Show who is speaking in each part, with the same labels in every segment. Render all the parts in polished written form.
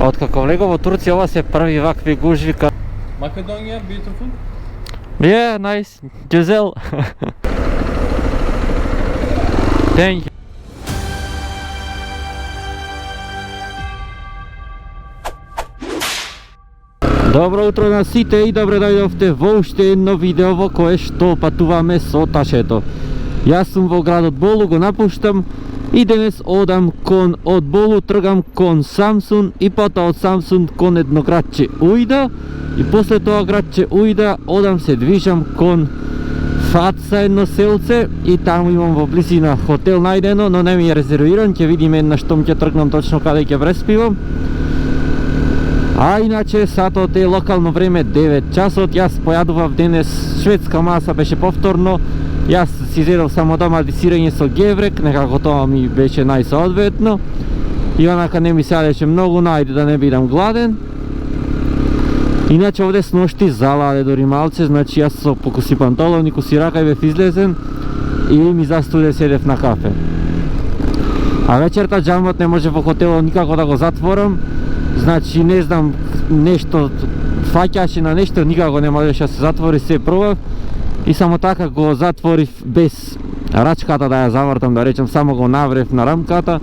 Speaker 1: Откако влегов во Турција, ова се прави вакви гужви.
Speaker 2: Macedonia, beautiful.
Speaker 1: Yeah, nice. Güzel. Thank you. Добро утро на сите и добре дојдовте во уште едно видео во кое што патуваме со ташето. Јас сум во градот Болу, го напуштам и денес одам кон од Болу, тргам кон Самсун и потоа од Самсун кон едно градче Ујда и после тоа градче Ујда одам се движам кон Фаца, едно селце, и таму имам во близина хотел најдено, но не ми е резервиран, ќе видиме на штом ќе тргнам точно каде ќе преспивам. А иначе сатот е локално време 9 часот, јас појадував денес шведска маса, беше повторно. Јас си зедов само дома дисирање со геврек, некако тоа ми беше најсоодветно. И онака не ми садеше многу, најде да не бидам гладен. Иначе овде сношти заладе дори малце, значи јас со покуси панталони, куси рака бев излезен и ми застуде седев на кафе. А вечерта џамот не може во хотелот никако да го затворам. Значи не знам, нешто фаќаше на нешто, никако не можеше да се затвори, се пробав и само така го затворив без рачката да ја завртам, да речем, само го наврев на рамката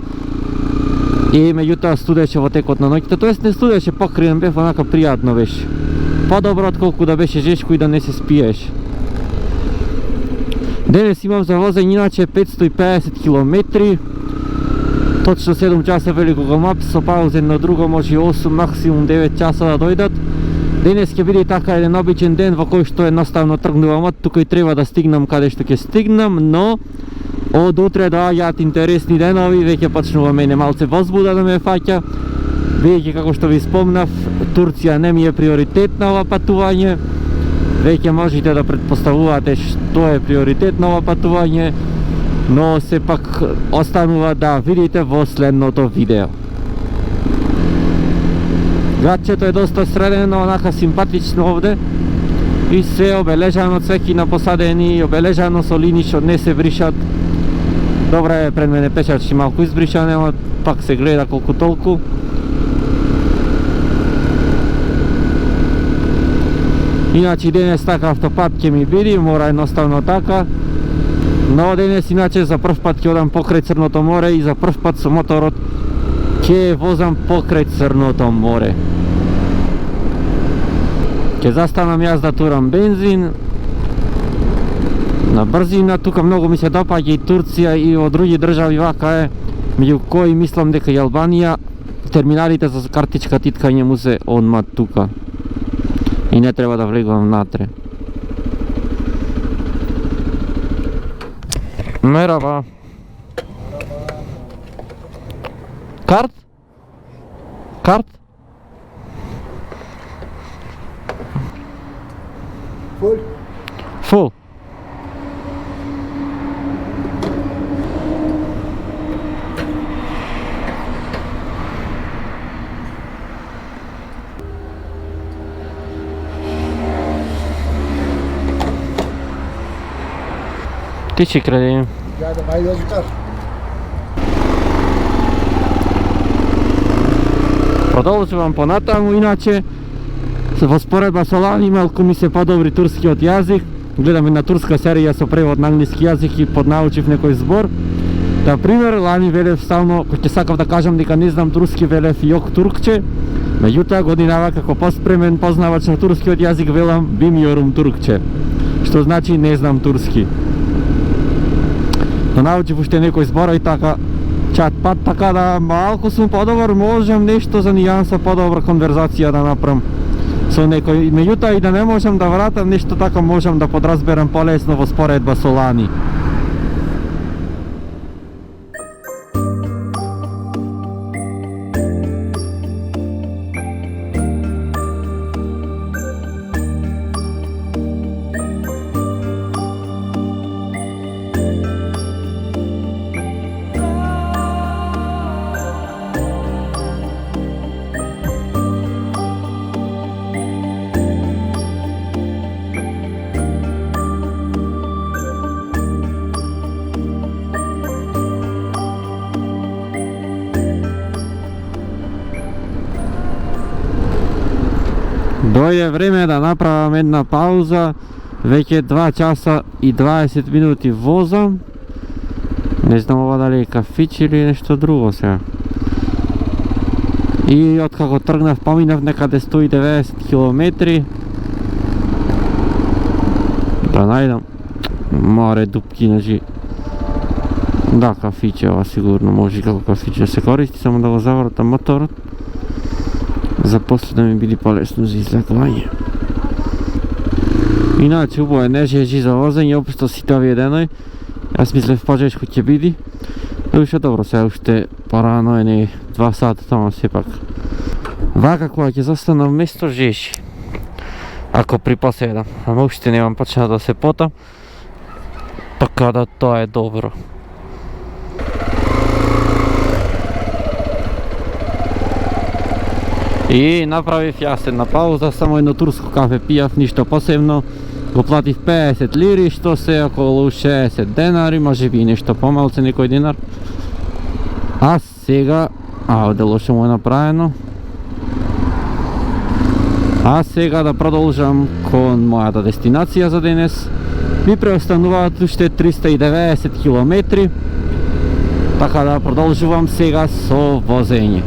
Speaker 1: и меѓутоа студеше во текот на ноќта, тоест не студеше, покриен бев, онака пријатно беше. Подобро отколку да беше жешко и да не се спиеш. Денес имам за возење иначе 550 километри. Точно 7 часа вели Google Maps, со паузе на друго може 8, максимум 9 часа да дојдат. Денес ќе биде така еден обичен ден во кој што едноставно тргнувам од тука и треба да стигнам каде што ќе стигнам, но од утре доаѓаат интересни денови, веќе почнува мене малце возбуда да ме фаќа. Веќе, како што ви спомнав, Турција не ми е приоритет на ова патување. Веќе можете да претпоставувате што е приоритет на ова патување, но сепак останува да видите во следното видео. Градчето е доста средено, онака симпатично овде и се обележано, цвеќи посадени, обележано со линии што не се бришат. Добре е, пред мене пешачи малку избришане, но пак се гледа колку толку. Иначе денес така автопат ќе ми биде, мора едноставно така. Но денес иначе за прв пат ќе одам покрај Црното море и за прв пат со моторот ќе возам покрај Црното море. Ќе застанам јас да турам бензин на брзина. Тука многу ми се допаѓа и Турција и од други држави вака е, меѓу кои мислам дека и Албанија, терминалите за картичка титкање му се одма тука и не треба да влегувам натре. Merhaba. Kart? Kart?
Speaker 3: Full.
Speaker 1: Full. Teşekkür ederim.
Speaker 3: Rica ederim, hayırlı yolculuklar.
Speaker 1: Продолжувам понатаму, иначе во споредба со Лани малку ми се подобри турскиот јазик. Гледам една турска серија со превод на англиски јазик и поднаучив некој збор. На пример, Лани велев стално, кој ќе сакав да кажам дека не знам турски, велев јок туркче. Меѓутоа годинава како поспремен познавач на турскиот јазик велам бимиорум туркче, што значи не знам турски. Да научив уште некој збор и така чат пат, така да малку сум подобар, можам нешто за нијанса подобра конверзација да направам со некој. Меѓутоа и да не можам да вратам нешто така, можам да подразберам полесно во споредба со Лани. Дојде време да направам една пауза. Веќе 2 часа и 20 минути возам. Не знам ова дали е кафич или нешто друго сега. И откако тргнав поминав некаде 190 километри. Да најдам море дупки, значи. Да, кафич е ова сигурно, може и како кафич да се користи, само да го завртам моторот. За после да ми биде полесно за излекување. Иначе убаво е, не жежи за возење, општо сите овие денови. Јас мислев пожешко ќе биде. Уште добро, сега уште порано е, не 2 сата тамо сепак. Вака кога ќе застанам место жеши. Ако припоседам, ама уште немам почнал да се потам. Така да тоа е добро. И направив јас една пауза, само едно турско кафе пијав, ништо посебно. Го платив 50 лири, што се околу 60 денари, може би и нешто помалце, некој динар. А сега, овде лошо му е направено. А сега да продолжам кон мојата дестинација за денес. Ми преостануваат уште 390 километри. Така да продолжувам сега со возење.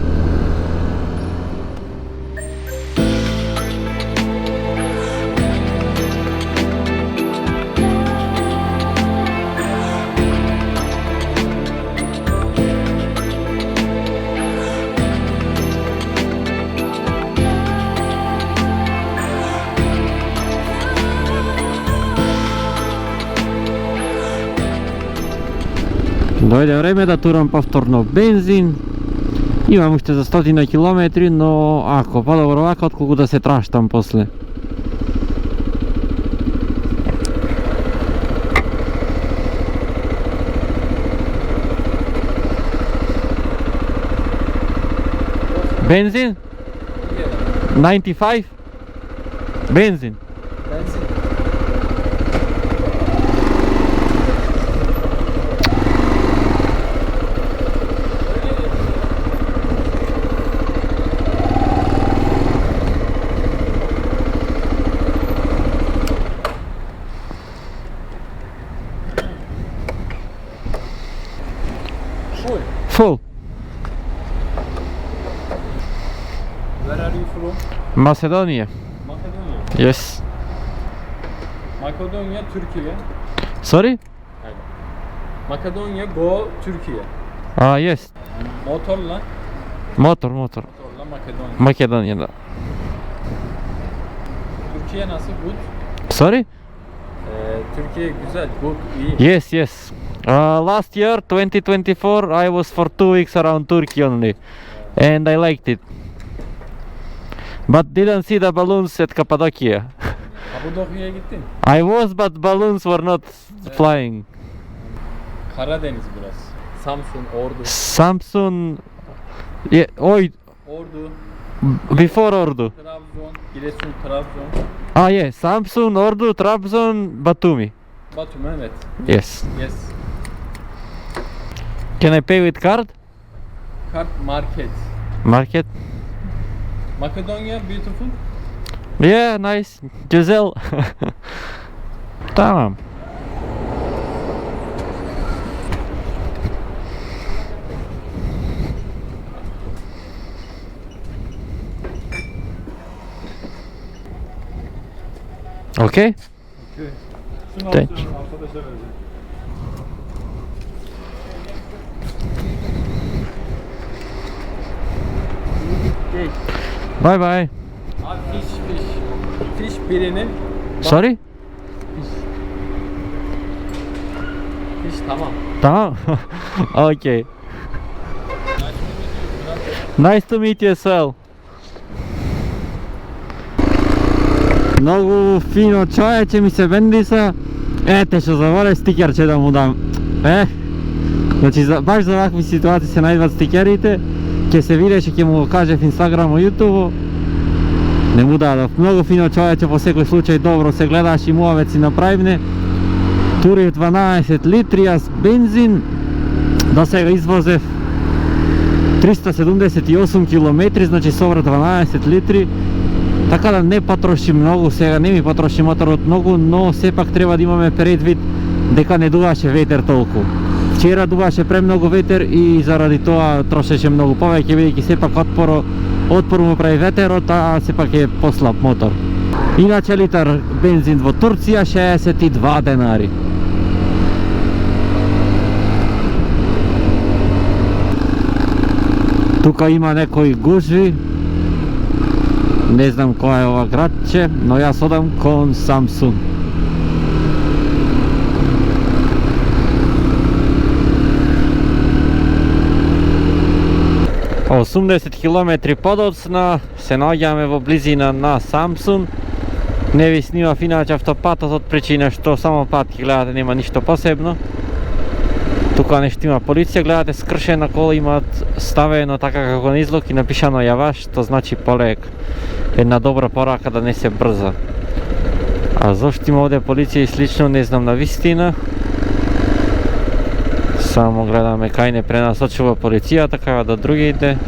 Speaker 1: Дојде време да турам повторно бензин. Имам уште за 100 километри, но ако подобро вака отколку да се траштам после. Бензин? 95? Бензин. Full.
Speaker 2: Where are you from?
Speaker 1: Macedonia.
Speaker 2: Makedonya.
Speaker 1: Yes.
Speaker 2: Makedonya, Türkiye.
Speaker 1: Sorry?
Speaker 2: Aynen. Makedonya go Türkiye.
Speaker 1: Ah, yes.
Speaker 2: Motorla
Speaker 1: Motor.
Speaker 2: Makedonya.
Speaker 1: Makedonya'da.
Speaker 2: Türkiye nasıl? Good.
Speaker 1: Sorry?
Speaker 2: Türkiye güzel, good, iyi.
Speaker 1: Yes. Last year, 2024, I was for 2 weeks around Turkey only. And I liked it. But didn't see the balloons at Cappadocia.
Speaker 2: Kapadokya'ya gittin.
Speaker 1: I was, but balloons were not flying.
Speaker 2: Karadeniz biraz. Samsun, Ordu.
Speaker 1: Samsun... Yeah,
Speaker 2: Ordu,
Speaker 1: before Ordu.
Speaker 2: Trabzon, Giresun, Trabzon.
Speaker 1: Ah, yeah, Samsun, Ordu, Trabzon, Batumi.
Speaker 2: Batum, evet.
Speaker 1: Yes.
Speaker 2: Yes.
Speaker 1: Can I pay with card?
Speaker 2: Kart market.
Speaker 1: Market?
Speaker 2: Makedonya, beautiful.
Speaker 1: Yeah, nice. Güzel. Tamam. Okay? Thank you. Bye bye.
Speaker 2: Abi fish birinin.
Speaker 1: Sorry?
Speaker 2: Fish tamam.
Speaker 1: Tamam. Okay. Nice to meet you as well. Многу фино човече ми се бендиса. Ете што заборев стикерче да му дам. Значи баш за вакви ситуации се најдват стикерите. Ќе се видеше, ќе му го кажев Инстаграм и Ютуб. Не му дадов. Многу фино човече, по секој случај добро се гледаш и муавец си направивне. Турив 12 литри, јас бензин. До сега извозев 378 километри, значи собра 12 литри. Така да не потроши многу, сега не ми потроши моторот многу, но сепак треба да имаме предвид дека не дуваше ветер толку. Вчера дуваше премногу ветер и заради тоа трошеше многу повеќе, бидејќи сепак отпор му прави ветерот, а сепак е послаб мотор. Иначе литар бензин во Турција 62 денари. Тука има некои гужви. Не знам која е ова градче, но јас одам кон Самсун. О 80 км подоцна се наоѓаме во близина на Самсун. Не ви снимав иначе автопатот од причина што само пат ги гледате, нема ништо посебно. Тука нешто има полиција, гледате скршена кола, имаат ставено така како на излог и напишано јаваш, што значи полек. Една добра порака да не се брза. А зошто има овде полиција и слично, не знам на вистина. Само гледаме кај не пренасочува полицијата, кај да другите.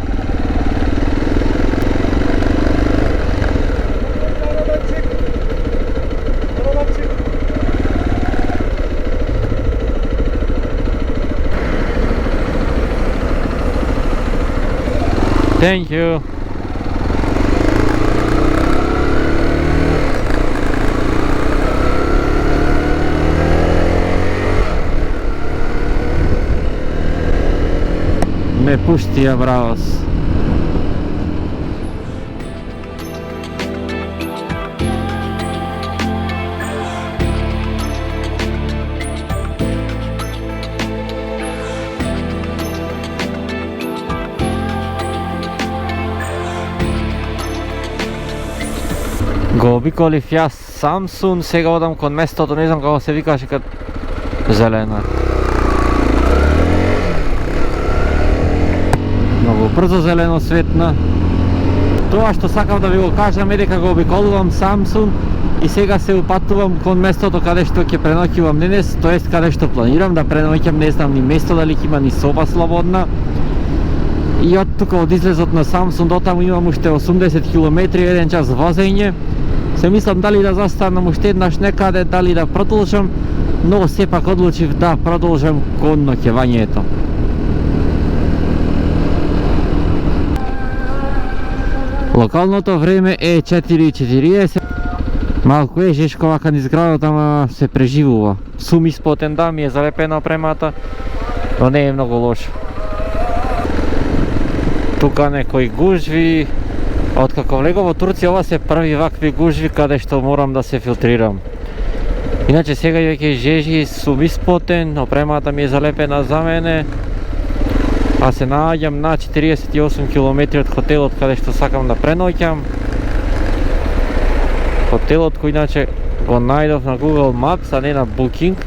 Speaker 1: Thank you. Me pusti a bravos. Го обиколив јас Самсун, сега одам кон местото, не знам како се викаше, кад зелена. Многу брзо зелено светна. Тоа што сакам да ви го кажам е дека го обиколувам Самсун и сега се упатувам кон местото каде што ќе преноќувам денес, тоест каде што планирам да преноќам, не знам ни место дали ќе има ни соба слободна. И од тука од излезот на Самсун до таму имам уште 80 км, 1 час возење. Се мислам дали да застанам уште еднаш некаде, дали да продолжам, но сепак одлучив да продолжам кон ноќевањето. Локалното време е 4:40. Малку е жешко вака низ градот, ама се преживува. Сум испотен, да, ми е залепена опремата, но не е многу лошо. Тука некои гужви. Откако влегов во Турција, ова се први вакви гужви каде што морам да се филтрирам. Иначе сега веќе жежи, сум испотен, опремата ми е залепена за мене, а се наоѓам на 48 км од хотелот каде што сакам да преноќам. Хотелот кој иначе го најдов на Google Maps, а не на Booking.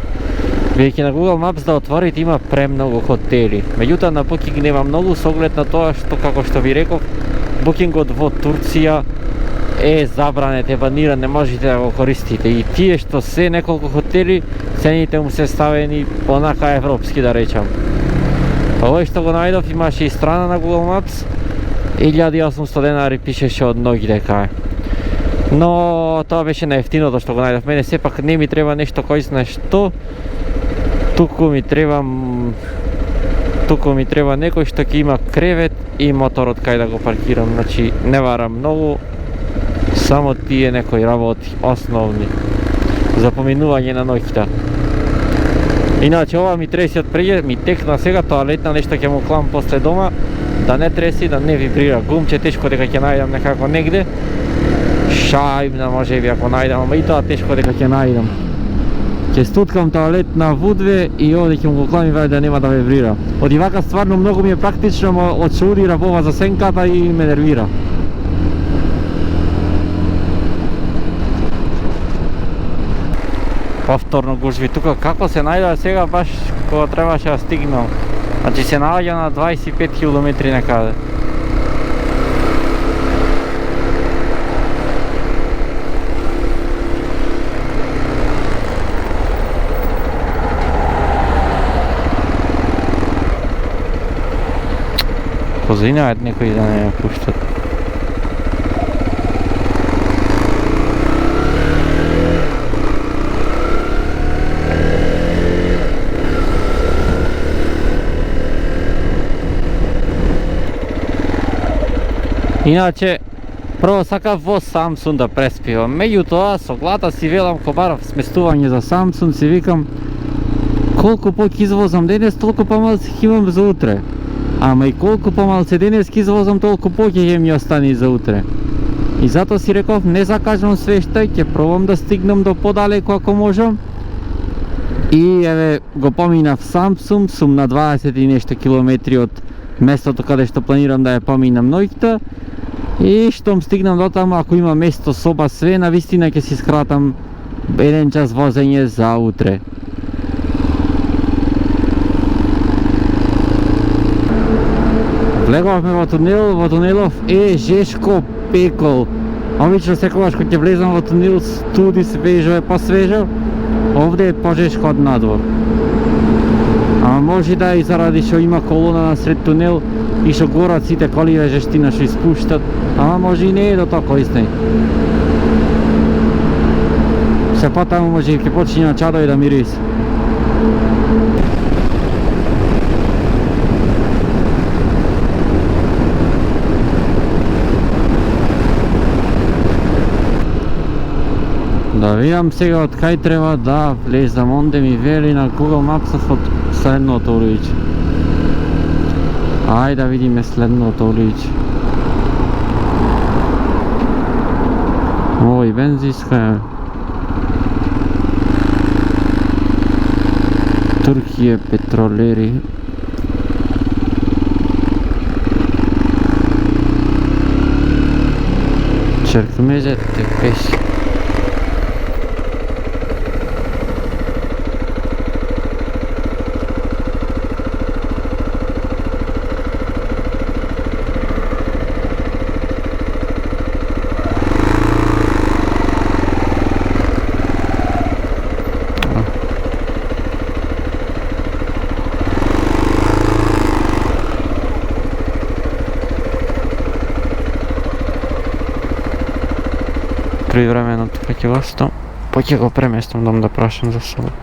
Speaker 1: Бидејќи на Google Maps да отворите има премногу хотели. Меѓутоа на Booking нема многу, со оглед на тоа што, како што ви реков, Bookingот во Турција е забранет, е баниран, не можете да го користите. И тие што се неколку хотели, цените му се ставени онака европски, да речам. Овој што го најдов имаше и страна на Google Maps, 1800 денари пишеше од ноги дека е. Но тоа беше најефтиното што го најдов. Мене сепак не ми треба нешто кој знае што, туку ми треба некој што ќе има кревет и моторот кај да го паркирам. Значи не варам многу, само тие некои работи основни за поминување на ноќта. Иначе ова ми треси од преѓа, ми текна сега тоалетна, нешто ќе му клам после дома, да не треси, да не вибрира. Гумче тешко дека ќе најдам некако негде. Шајбна може би ако најдам, ама и тоа тешко дека ќе најдам. Ќе стуткам тоалетна во 2 и овде ќе му го клам и да нема да вибрира. Оди вака стварно многу ми е практично, но одшурира бова за сенката и ме нервира. Повторно гужви тука, како се најдува сега баш кога требаше да стигнам. Значи се наоѓа на 25 км некаде. Позајнаат некои да не ја пуштат. Иначе, прво сакав во Samsung да преспивам. Меѓутоа, со глата си велам, ко барав сместување за Samsung, си викам, колку поќе извозам денес, толку помалку ќе имам за утре. Ама и колку помалку денес ќе извозам, толку поќе ќе ми остане за утре. И затоа си реков, не закажам свешта, ќе пробам да стигнам до подалеку ако можам. И еве го поминав Samsung, сум на 20 и нешто километри од местото каде што планирам да ја поминам ноќта. И штом стигнам до таму, ако има место, соба, све, навистина ќе си скратам 1 час возење за утре. Влеговме во тунелов е жешко пекол. Обично секогаш кога ќе влезам во тунел, студи свежо е посвежо, овде е пожешко од надвор. Ама може да и заради што има колона на сред тунел и што горат сите коливе жештина што испуштат, ама може и не е до толку истина. Се потаму може и ќе почне чадови да мириси. Да видам сега од кај треба да влезам, онде ми вели на Google Maps од следното улице. Ајде да видиме следното улице. Ој, бензинска е. Туркија петролери. Çerkmeze Tepesi. Привремено тука ќе го стам, па ќе го преместам да да прашам за соба.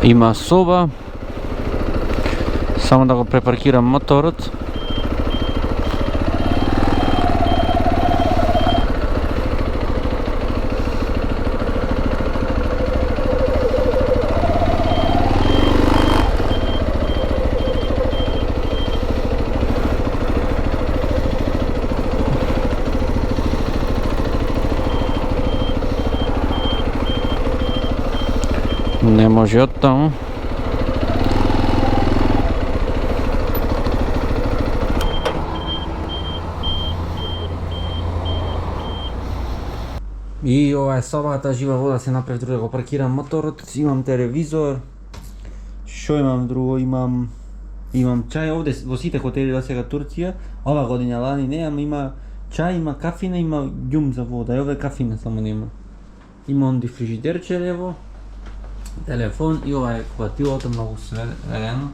Speaker 1: Има соба, само да го препаркирам моторот. Не може од таму. И ова е собата, жива вода се направи друго да го паркирам моторот, имам телевизор. Што имам друго? Имам чај овде во сите хотели до сега Турција. Ова година лани не, ама има чај, има кафина, има ѓум за вода. И овде кафина само нема. Има онди фрижидерче лево. Телефон и ова е квартирото, многу сведено.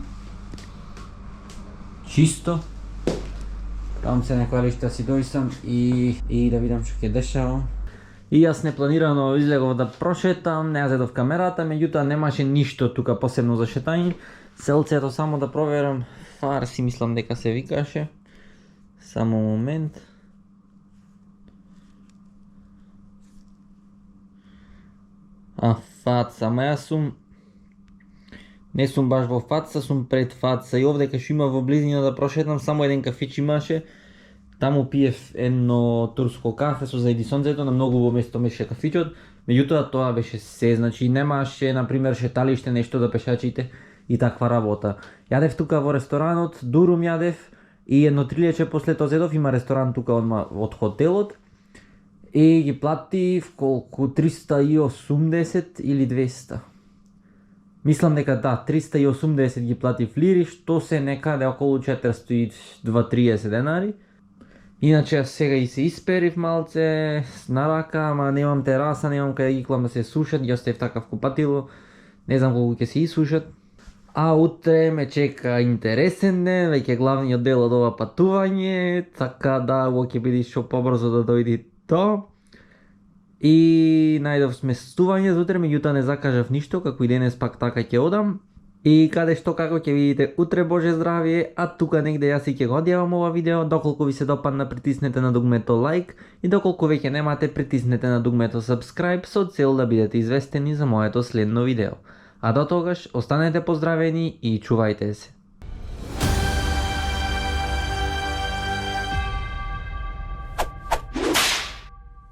Speaker 1: Чисто. Там се некоја лишта си дојсам и да видам што ќе дешава. И јас непланирано излегов да прошетам, не ја зедов камерата, меѓутоа немаше ништо тука посебно за шетање. Целцето само да проверам, фар си мислам дека се викаше. Само момент. Фаца, ама јас не сум баш во фаца, сум пред фаца и овде кај што има во близина да прошетам, само еден кафич имаше. Таму пиев едно турско кафе со зајди сонцето, на многу во место беше кафичот, меѓутоа тоа беше се, значи немаше, например, шеталиште, нешто да пешачите и таква работа. Јадев тука во ресторанот, дурум јадев и едно трилече после тоа зедов, има ресторан тука од хотелот. И ги платив колку 380 или 200. Мислам дека да, 380 ги платив лири, што се некаде околу 420-30 денари. Иначе јас сега и се исперив малце на рака, ама немам тераса, немам каде ги клам да се сушат, ја стев такав купатило, не знам колку ќе се исушат. А утре ме чека интересен ден, веќе главниот дел од ова патување, така да ово ќе биде што побрзо да дојде то. И најдов сместување за утре, меѓутоа не закажав ништо, како и денес пак така ќе одам. И каде што како ќе видите утре Боже здравие, а тука негде јас и ќе го одјавам ова видео. Доколку ви се допадна, притиснете на дугмето лайк и доколку веќе немате, притиснете на дугмето subscribe со цел да бидете известени за моето следно видео. А до тогаш, останете поздравени и чувајте се.